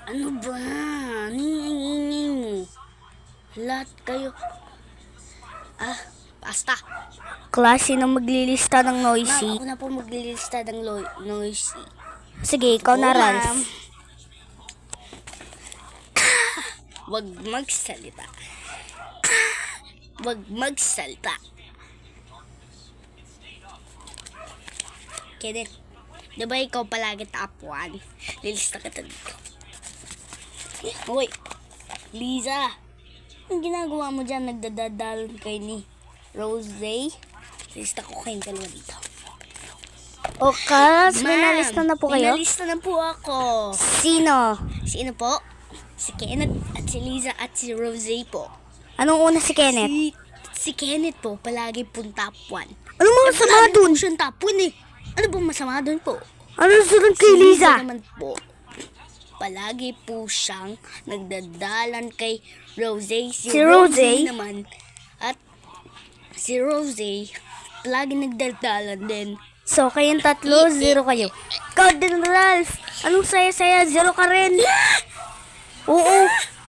Ano ba? Ningingingay mo. Lahat kayo. Basta. Klase na maglilista ng Ma'am, noisy. ako na po maglilista ng noisy. Sige, ikaw na, Oo, Ralph. ma'am. Wag magsalita. Wag magsalita. Kenneth, di ba ikaw palagi top 1? Lilista kita dito. Uy, Liza. Ang ginagawa mo dyan? Nagdadadalon kay ni Rose. Lista ko kayong dalawa dito. O, Kals, may nalista na po kayo? May nalista na po ako. Sino? Sino po? Si Kenneth at si Liza at si Rose po. Anong una si Kenneth? Si Kenneth po, palagi pong top 1. Ano mga masama dun? Siyang top 1 eh. Ano bang masama dun po? Ano sunod kay Liza? naman po, palagi po siyang nagdadalan kay Rose. Si Rose? Naman. At si Rose, palagi nagdadalan din. So, kayong tatlo, 0 kayo. Ikaw din, Ralph. Anong saya-saya? 0 ka rin. Oo.